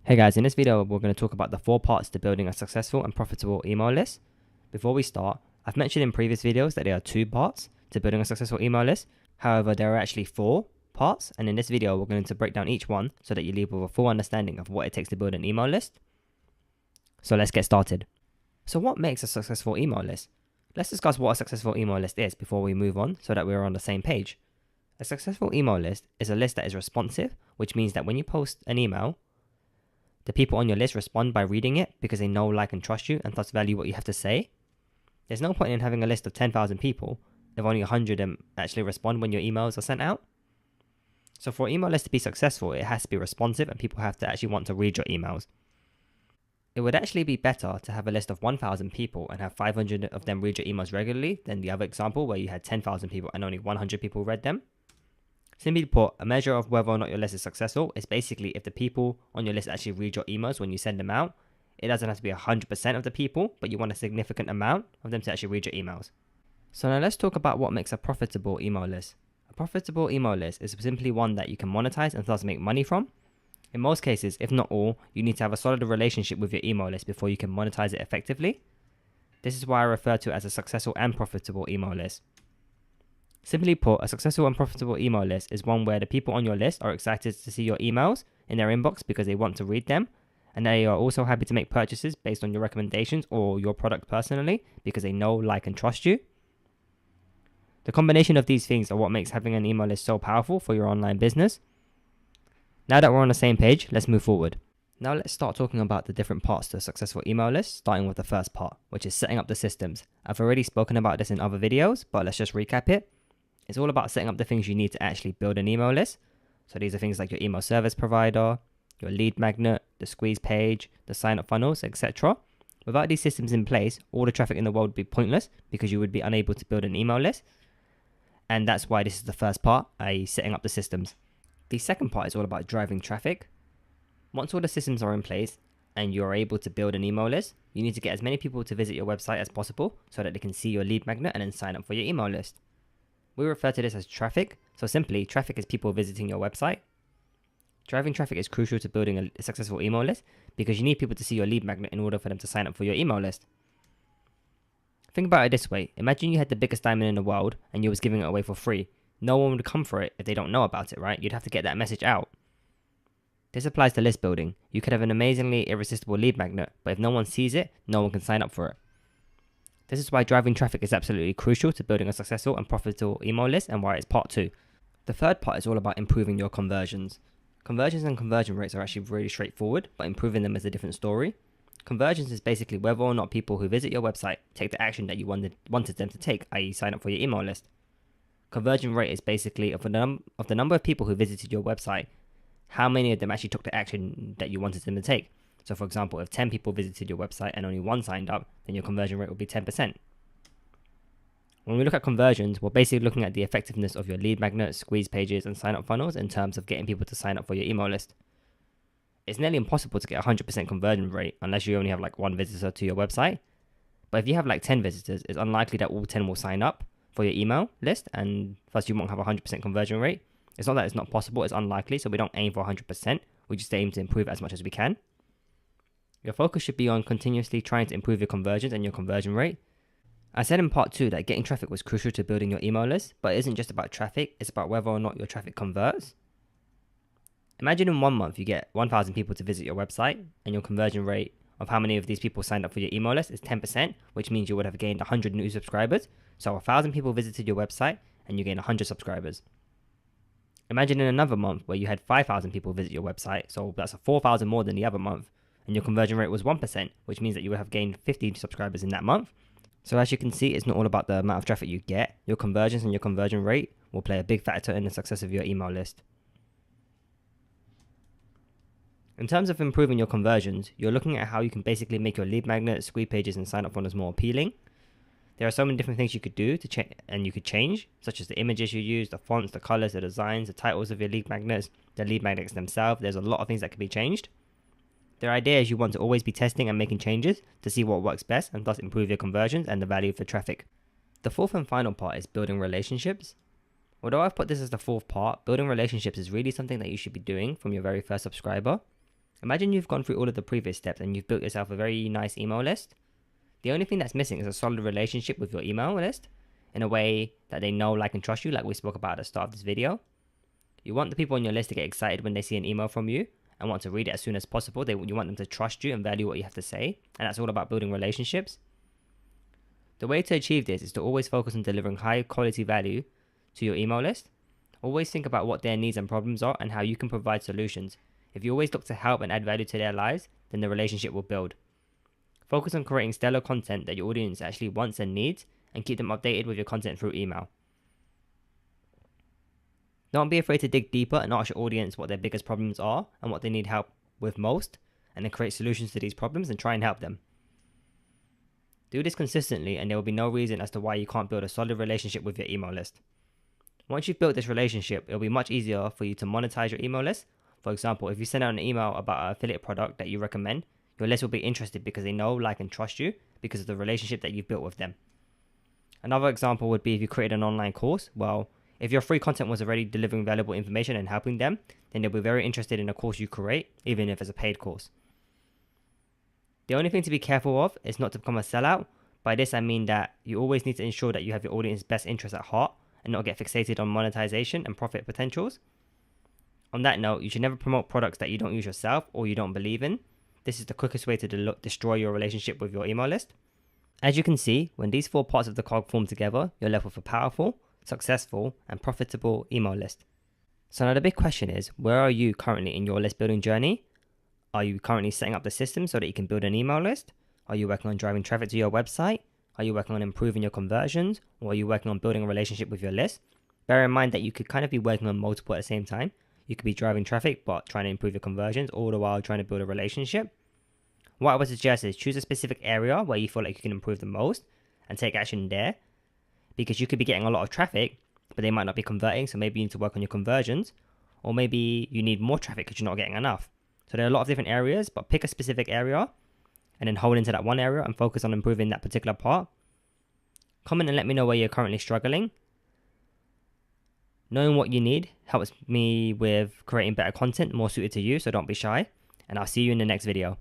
Hey guys, in this video we're going to talk about the 4 parts to building a successful and profitable email list. Before we start, I've mentioned in previous videos that there are 2 parts to building a successful email list. However, there are actually 4 parts, and in this video we're going to break down each one so that you leave with a full understanding of what it takes to build an email list. So let's get started. So what makes a successful email list? Let's discuss what a successful email list is before we move on so that we're on the same page. A successful email list is a list that is responsive, which means that when you post an email, the people on your list respond by reading it because they know, like, and trust you and thus value what you have to say. There's no point in having a list of 10,000 people if only 100 of them actually respond when your emails are sent out. So for an email list to be successful, it has to be responsive and people have to actually want to read your emails. It would actually be better to have a list of 1,000 people and have 500 of them read your emails regularly than the other example where you had 10,000 people and only 100 people read them. Simply put, a measure of whether or not your list is successful is basically if the people on your list actually read your emails when you send them out. It doesn't have to be 100% of the people, but you want a significant amount of them to actually read your emails. So now let's talk about what makes a profitable email list. A profitable email list is simply one that you can monetize and thus make money from. In most cases, if not all, you need to have a solid relationship with your email list before you can monetize it effectively. This is why I refer to it as a successful and profitable email list. Simply put, a successful and profitable email list is one where the people on your list are excited to see your emails in their inbox because they want to read them, and they are also happy to make purchases based on your recommendations or your product personally because they know, like, and trust you. The combination of these things are what makes having an email list so powerful for your online business. Now that we're on the same page, let's move forward. Now let's start talking about the different parts to a successful email list, starting with the first part, which is setting up the systems. I've already spoken about this in other videos, but let's just recap it. It's all about setting up the things you need to actually build an email list. So these are things like your email service provider, your lead magnet, the squeeze page, the sign up funnels, etc. Without these systems in place, all the traffic in the world would be pointless because you would be unable to build an email list. And that's why this is the first part, i.e. setting up the systems. The second part is all about driving traffic. Once all the systems are in place and you're able to build an email list, you need to get as many people to visit your website as possible so that they can see your lead magnet and then sign up for your email list. We refer to this as traffic. So simply, traffic is people visiting your website. Driving traffic is crucial to building a successful email list because you need people to see your lead magnet in order for them to sign up for your email list. Think about it this way. Imagine you had the biggest diamond in the world and you was giving it away for free. No one would come for it if they don't know about it, right? You'd have to get that message out. This applies to list building. You could have an amazingly irresistible lead magnet, but if no one sees it, no one can sign up for it. This is why driving traffic is absolutely crucial to building a successful and profitable email list and why it's part 2. The third part is all about improving your conversions. Conversions and conversion rates are actually really straightforward, but improving them is a different story. Conversions is basically whether or not people who visit your website take the action that you wanted them to take, i.e. sign up for your email list. Conversion rate is basically of the number of people who visited your website, how many of them actually took the action that you wanted them to take. So for example, if 10 people visited your website and only 1 signed up, then your conversion rate will be 10%. When we look at conversions, we're basically looking at the effectiveness of your lead magnet, squeeze pages, and sign up funnels in terms of getting people to sign up for your email list. It's nearly impossible to get a 100% conversion rate unless you only have like 1 visitor to your website. But if you have like 10 visitors, it's unlikely that all 10 will sign up for your email list, and thus you won't have a 100% conversion rate. It's not that it's not possible, it's unlikely, so we don't aim for 100%. We just aim to improve it as much as we can. Your focus should be on continuously trying to improve your conversions and your conversion rate. I said in part 2 that getting traffic was crucial to building your email list, but it isn't just about traffic, it's about whether or not your traffic converts. Imagine in 1 month you get 1,000 people to visit your website and your conversion rate of how many of these people signed up for your email list is 10%, which means you would have gained 100 new subscribers. So 1,000 people visited your website and you gain 100 subscribers. Imagine in another month where you had 5,000 people visit your website, so that's 4,000 more than the other month, and your conversion rate was 1%, which means that you would have gained 50 subscribers in that month. So as you can see, it's not all about the amount of traffic you get. Your conversions and your conversion rate will play a big factor in the success of your email list. In terms of improving your conversions, you're looking at how you can basically make your lead magnet, squeeze pages, and sign up funnels more appealing. There are so many different things you could do and you could change, such as the images you use, the fonts, the colors, the designs, the titles of your lead magnets, the lead magnets themselves. There's a lot of things that can be changed. The idea is you want to always be testing and making changes to see what works best and thus improve your conversions and the value for traffic. The fourth and final part is building relationships. Although I've put this as the fourth part, building relationships is really something that you should be doing from your very first subscriber. Imagine you've gone through all of the previous steps and you've built yourself a very nice email list. The only thing that's missing is a solid relationship with your email list in a way that they know, like, and trust you, like we spoke about at the start of this video. You want the people on your list to get excited when they see an email from you and want to read it as soon as possible. You want them to trust you and value what you have to say, and that's all about building relationships. The way to achieve this is to always focus on delivering high quality value to your email list. Always think about what their needs and problems are and how you can provide solutions. If you always look to help and add value to their lives, then the relationship will build. Focus on creating stellar content that your audience actually wants and needs, and keep them updated with your content through email. Don't be afraid to dig deeper and ask your audience what their biggest problems are and what they need help with most, and then create solutions to these problems and try and help them. Do this consistently and there will be no reason as to why you can't build a solid relationship with your email list. Once you've built this relationship, it will be much easier for you to monetize your email list. For example, if you send out an email about an affiliate product that you recommend, your list will be interested because they know, like, and trust you because of the relationship that you've built with them. Another example would be if you created an online course. Well, if your free content was already delivering valuable information and helping them, then they'll be very interested in a course you create, even if it's a paid course. The only thing to be careful of is not to become a sellout. By this I mean that you always need to ensure that you have your audience's best interests at heart and not get fixated on monetization and profit potentials. On that note, you should never promote products that you don't use yourself or you don't believe in. This is the quickest way to destroy your relationship with your email list. As you can see, when these 4 parts of the cog form together, you're left with a powerful, successful, and profitable email list. So now the big question is, where are you currently in your list building journey? Are you currently setting up the system so that you can build an email list? Are you working on driving traffic to your website? Are you working on improving your conversions? Or are you working on building a relationship with your list? Bear in mind that you could kind of be working on multiple at the same time. You could be driving traffic but trying to improve your conversions, all the while trying to build a relationship. What I would suggest is choose a specific area where you feel like you can improve the most and take action there, because you could be getting a lot of traffic but they might not be converting, so maybe you need to work on your conversions, or maybe you need more traffic because you're not getting enough. So there are a lot of different areas, but pick a specific area and then hold into that one area and focus on improving that particular part. Comment and let me know where you're currently struggling. Knowing what you need helps me with creating better content more suited to you, so don't be shy. And I'll see you in the next video.